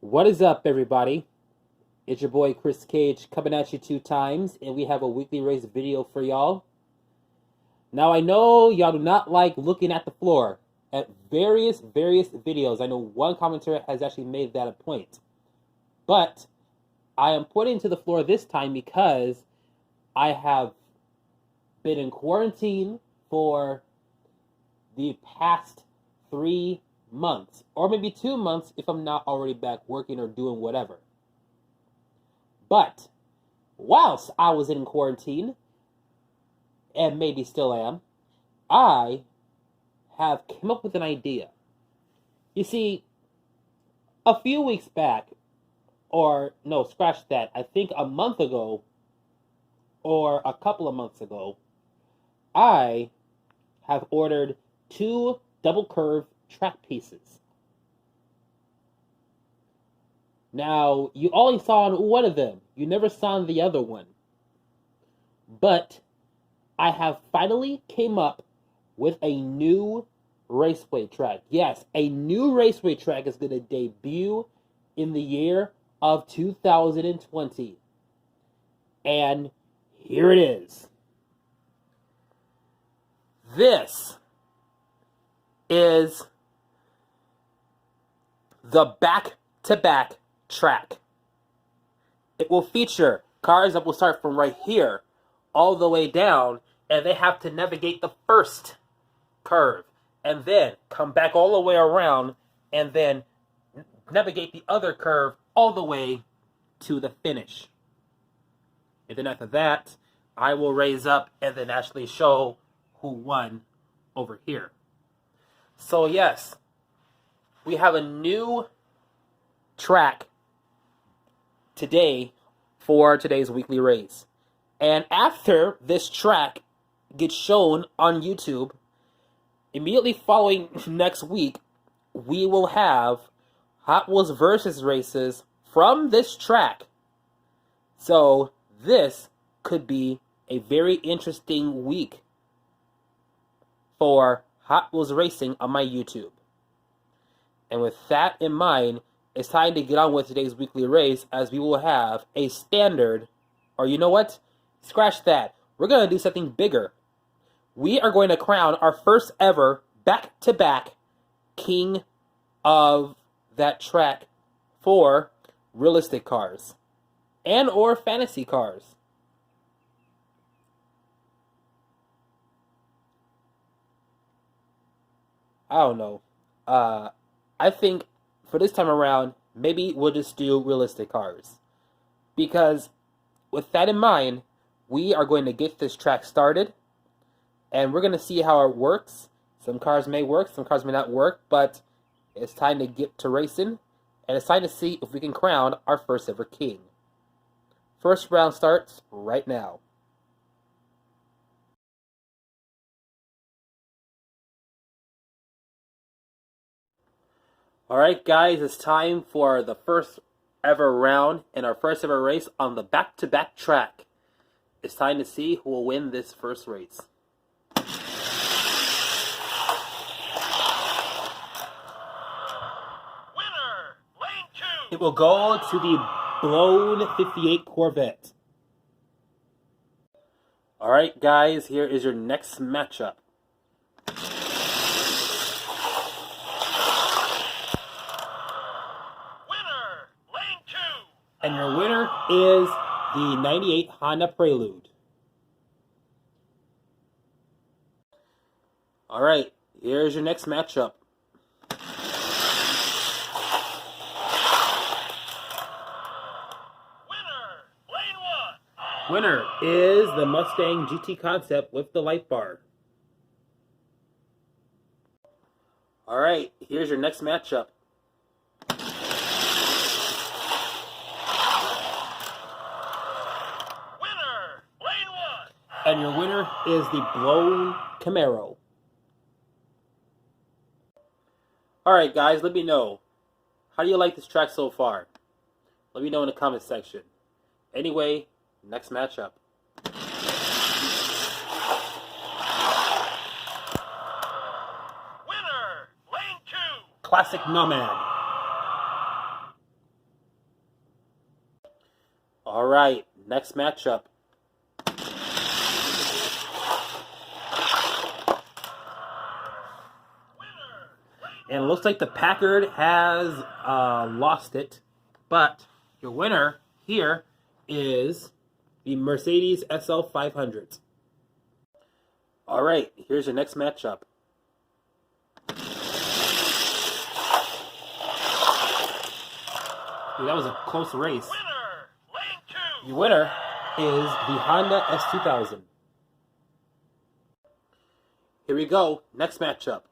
What is up, everybody? It's your boy Chris Cage coming at you 2 times, and we have a weekly race video for y'all. Now, I know y'all do not like looking at the floor at various videos. I know one commentator has actually made that a point. But I am pointing to the floor this time because I have been in quarantine for the past 3 months, or maybe 2 months if I'm not already back working or doing whatever. But whilst I was in quarantine, and maybe still am, I have come up with an idea. You see, a few weeks back, or no, scratch that, I think a month ago, or a couple of months ago, I have ordered 2 double curve track pieces. Now, you only saw one of them. You never saw the other one. But I have finally came up with a new raceway track. Yes, a new raceway track is going to debut in the year of 2020. And here it is. This is the back-to-back track. It will feature cars that will start from right here all the way down, and they have to navigate the first curve and then come back all the way around and then navigate the other curve all the way to the finish. And then after that, I will raise up and then actually show who won over here. So yes, we have a new track today for today's weekly race. And after this track gets shown on YouTube, immediately following next week, we will have Hot Wheels versus races from this track. So this could be a very interesting week for Hot Wheels racing on my YouTube. And with that in mind, it's time to get on with today's weekly race, as we will have a standard, or you know what? Scratch that. We're going to do something bigger. We are going to crown our first ever back-to-back king of that track for realistic cars and or fantasy cars. I don't know. I think for this time around, maybe we'll just do realistic cars. Because with that in mind, we are going to get this track started, and we're going to see how it works. Some cars may work, some cars may not work, but it's time to get to racing, and it's time to see if we can crown our first ever king. First round starts right now. Alright guys, it's time for the first ever round in our first ever race on the back-to-back track. It's time to see who will win this first race. Winner, lane 2. It will go to the blown 58 Corvette. Alright guys, here is your next matchup. Winner, lane 2. And your winner is the 98 Honda Prelude. Alright, here's your next matchup. Winner, lane 1. Winner is the Mustang GT Concept with the light bar. Alright, here's your next matchup. Winner, lane 1. And your winner is the blown Camaro. Alright guys, let me know. How do you like this track so far? Let me know in the comment section. Anyway, next matchup. Winner, lane 2. Classic Nomad. All right, next matchup. And it looks like the Packard has lost it, but your winner here is the Mercedes SL 500. All right, here's your next matchup. Ooh, that was a close race. Winner, lane 2. Your winner is the Honda S2000. Here we go, next matchup.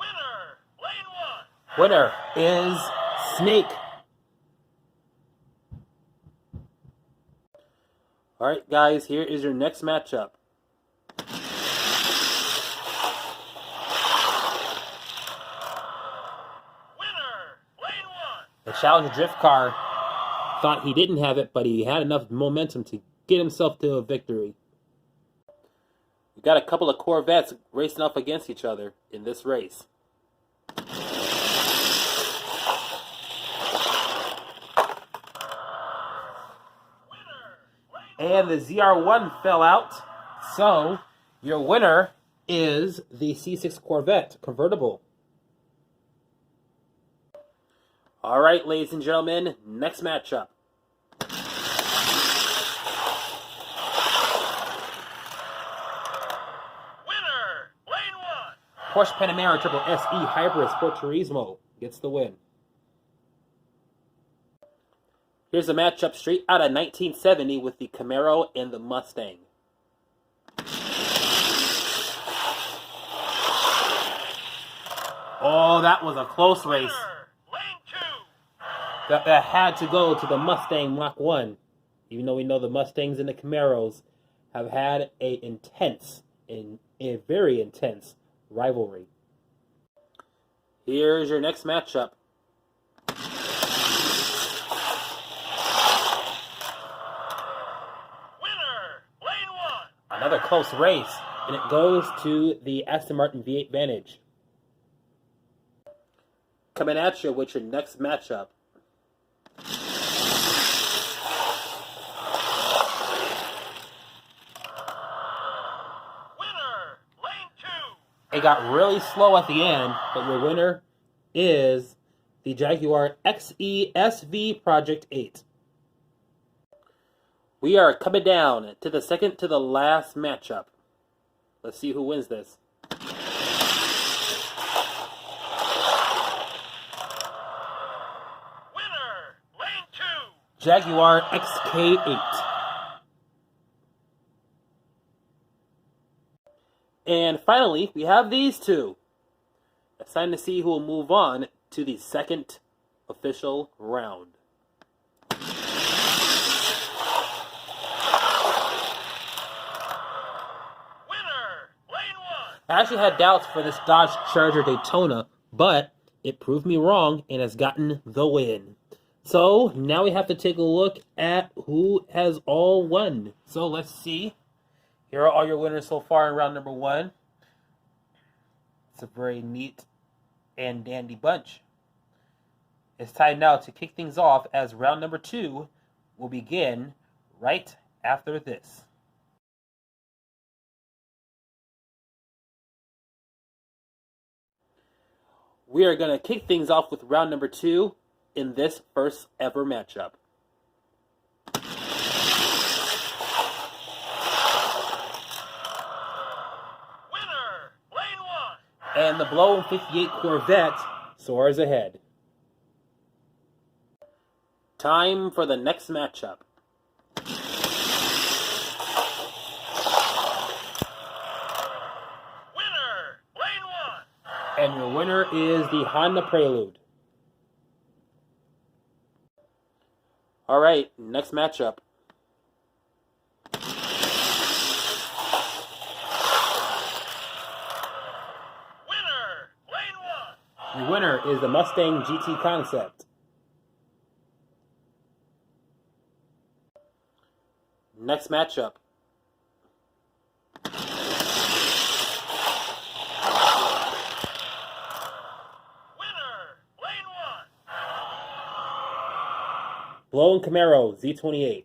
Winner, lane 1. Winner is Snake. All right, guys, here is your next matchup. Winner, lane 1. The Challenger drift car thought he didn't have it, but he had enough momentum to get himself to a victory. We got a couple of Corvettes racing up against each other in this race. And the ZR1 fell out, so your winner is the C6 Corvette convertible. All right, ladies and gentlemen, next matchup. Winner, lane 1. Porsche Panamera Triple SE Hybrid Sport Turismo gets the win. Here's a matchup straight out of 1970 with the Camaro and the Mustang. Oh, that was a close race. Winner, lane 2. That had to go to the Mustang Mach 1. Even though we know the Mustangs and the Camaros have had a very intense rivalry. Here's your next matchup. Winner, lane 1. Another close race, and it goes to the Aston Martin V8 Vantage. Coming at you with your next matchup. Winner, lane 2. It got really slow at the end, but your winner is the Jaguar XE-SV Project 8. We are coming down to the second to the last matchup. Let's see who wins this. Winner, lane 2. Jaguar XK8. And finally, we have these two. It's time to see who will move on to the second official round. Winner, lane 1. I actually had doubts for this Dodge Charger Daytona, but it proved me wrong and has gotten the win. So now we have to take a look at who has all won. So let's see. Here are all your winners so far in round number 1. It's a very neat and dandy bunch. It's time now to kick things off as round number 2 will begin right after this. We are going to kick things off with round number 2 in this first ever matchup. Winner, lane 1. And the Blow 58 Corvette soars ahead. Time for the next matchup. Winner, lane 1. And your winner is the Honda Prelude. All right, next matchup. Winner, lane 1. Your winner is the Mustang GT Concept. Next matchup. blown Camaro Z28.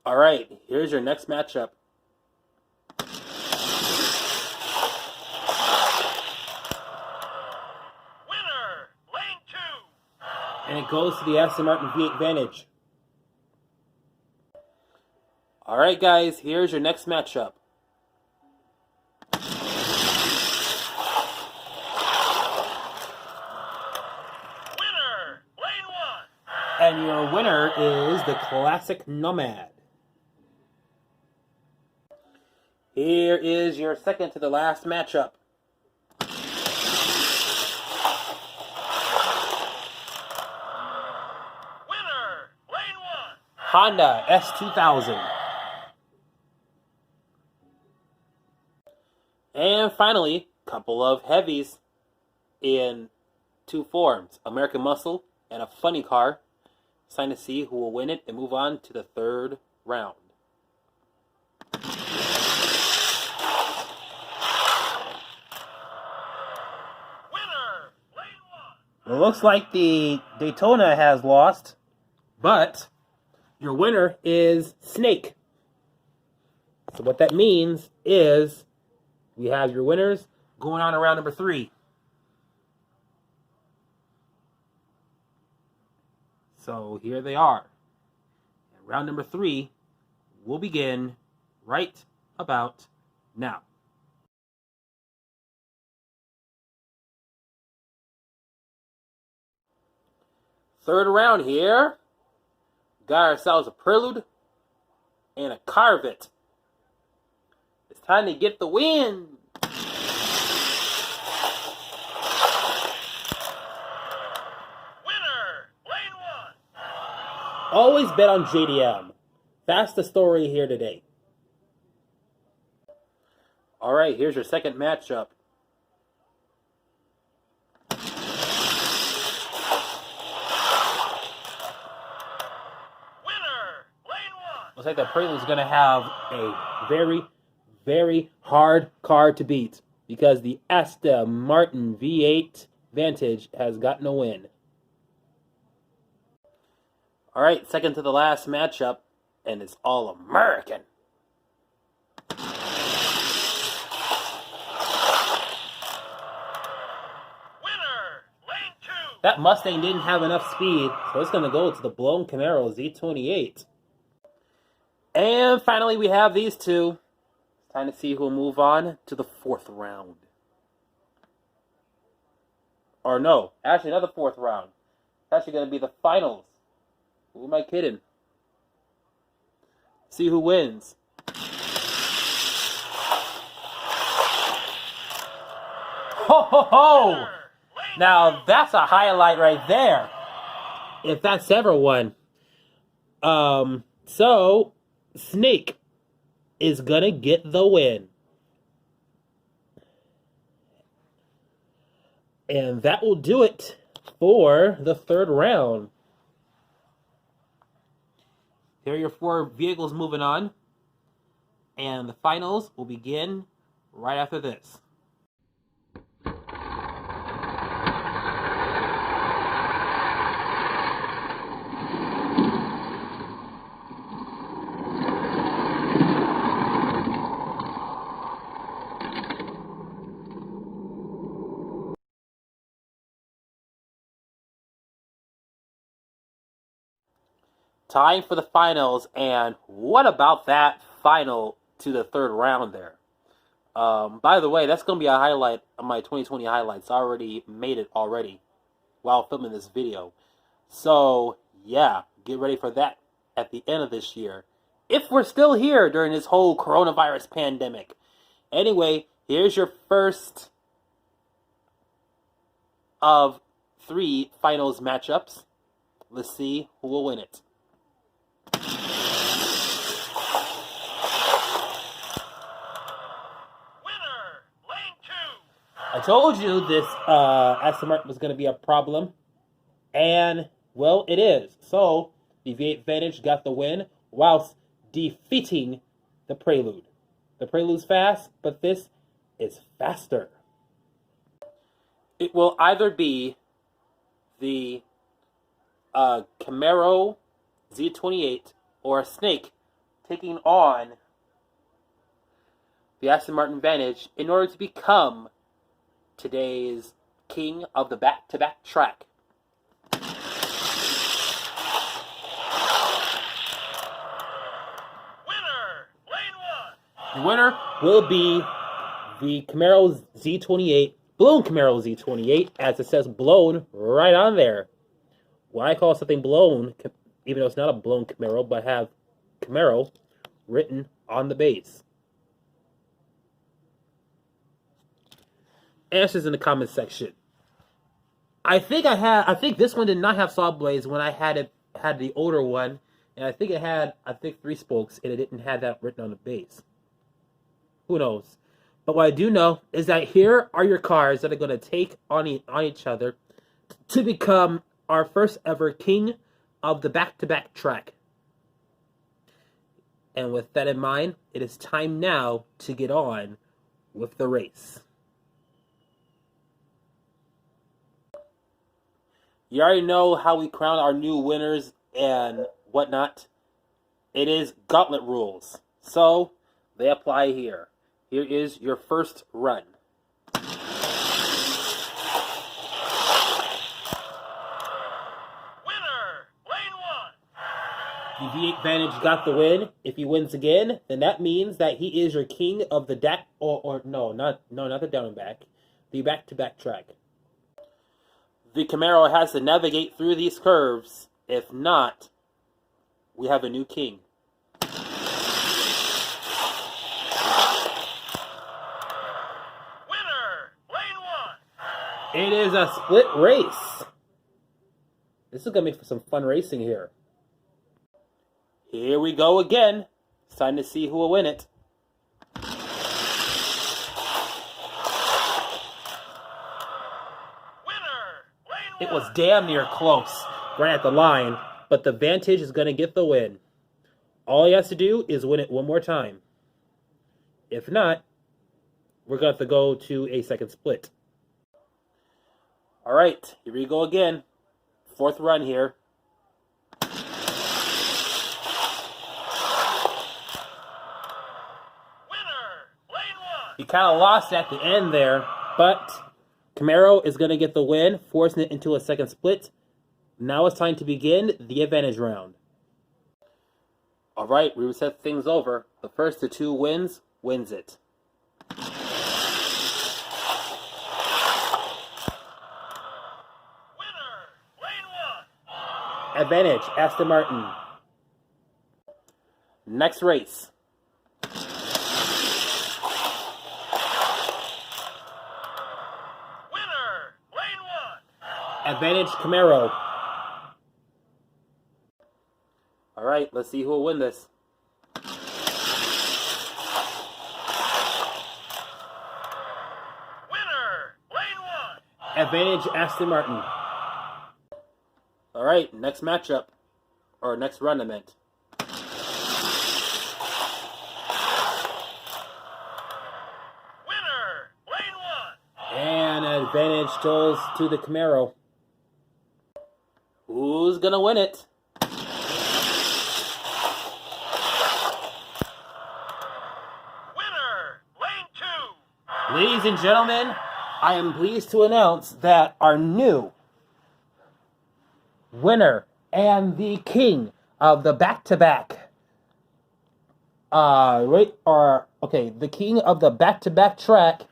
All right, here's your next matchup. Winner, lane 2. And it goes to the Aston Martin V8 Vantage. All right, guys, here's your next matchup. Winner, lane 1. And your winner is the Classic Nomad. Here is your second to the last matchup. Winner, lane 1. Honda S2000. And finally, couple of heavies in two forms, American Muscle and a funny car. It's time to see who will win it and move on to the third round. Winner, lane 1. It looks like the Daytona has lost, but your winner is Snake. So what that means is we have your winners going on to round number 3. So here they are. And round number 3 will begin right about now. Third round here. Got ourselves a Prelude and a Corvette. It's time to get the win. Winner, lane 1. Always bet on JDM. That's the story here today. All right, here's your second matchup. Winner, lane 1. Looks like the Prelude's going to have a very, very hard car to beat because the Aston Martin V8 Vantage has gotten a win. All right, second to the last matchup, and it's all American. Winner, lane 2. That Mustang didn't have enough speed, so it's going to go to the blown Camaro Z28. And finally, we have these two. It's time to see who will move on to the fourth round. Or no, actually not the fourth round. It's actually going to be the finals. Who am I kidding? See who wins. Ho ho ho! Now that's a highlight right there. If that's ever one. So Snake is gonna get the win. And that will do it for the third round. Here are your 4 vehicles moving on. And the finals will begin right after this. Time for the finals, and what about that final to the third round there? By the way, that's going to be a highlight of my 2020 highlights. I already made it already while filming this video. So, yeah, get ready for that at the end of this year. If we're still here during this whole coronavirus pandemic. Anyway, here's your first of 3 finals matchups. Let's see who will win it. I told you this Aston Martin was going to be a problem, and, well, it is. So, the V8 Vantage got the win whilst defeating the Prelude. The Prelude's fast, but this is faster. It will either be the a Camaro Z28 or a Snake taking on the Aston Martin Vantage in order to become today's king of the back-to-back track. Winner, lane one. The winner will be the Camaro Z28, blown Camaro Z28, as it says blown right on there. Why call something blown, even though it's not a blown Camaro, but have Camaro written on the base? Answers in the comments section. I think this one did not have saw blades when I had the older one, and I think it had 3 spokes, and it didn't have that written on the base. Who knows? But what I do know is that here are your cars that are going to take on each other to become our first ever king of the back-to-back track. And with that in mind, it is time now to get on with the race. You already know how we crown our new winners and whatnot. It is gauntlet rules. So, they apply here. Here is your first run. Winner, lane one. The V8 Vantage got the win. If he wins again, then that means that he is your king of the not the down and back, the back-to-back track. The Camaro has to navigate through these curves. If not, we have a new king. Winner, lane one. It is a split race. This is going to be some fun racing here. Here we go again. It's time to see who will win it. It was damn near close, right at the line, but the Vantage is going to get the win. All he has to do is win it one more time. If not, we're going to have to go to a second split. All right, here we go again. Fourth run here. Winner, lane one. He kind of lost at the end there, but Camaro is going to get the win, forcing it into a second split. Now it's time to begin the advantage round. All right, we reset things over. The first to 2 wins it. Winner, lane one. Advantage, Aston Martin. Next race. Winner, lane one. Advantage, Camaro. All right, let's see who will win this. Winner, lane one. Advantage, Aston Martin. All right, next matchup. Or next run, I meant. Winner, lane one. And advantage goes to the Camaro. Who's going to win it? Winner, lane two. Ladies and gentlemen, I am pleased to announce that our new winner and the king of the back-to-back, the king of the back-to-back track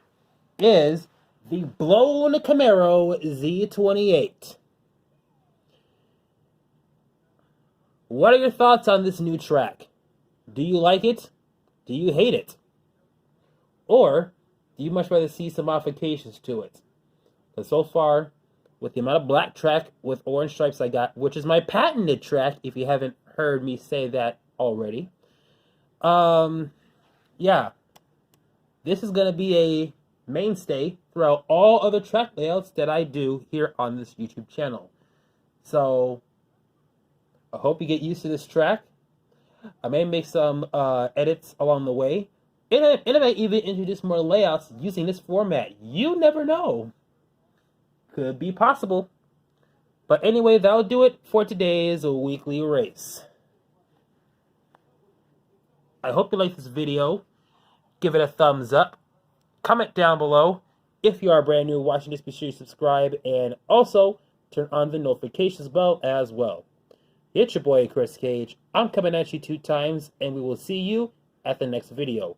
is the blown Camaro Z28. What are your thoughts on this new track? Do you like it? Do you hate it? Or do you much rather see some modifications to it? Because so far, with the amount of black track with orange stripes I got, which is my patented track, if you haven't heard me say that already, yeah, this is going to be a mainstay throughout all other track layouts that I do here on this YouTube channel. So, I hope you get used to this track. I may make some edits along the way. And I may even introduce more layouts using this format. You never know. Could be possible. But anyway, that'll do it for today's weekly race. I hope you liked this video. Give it a thumbs up. Comment down below. If you are brand new watching this, be sure to subscribe and also turn on the notifications bell as well. It's your boy Chris Cage. I'm coming at you 2 times, and we will see you at the next video.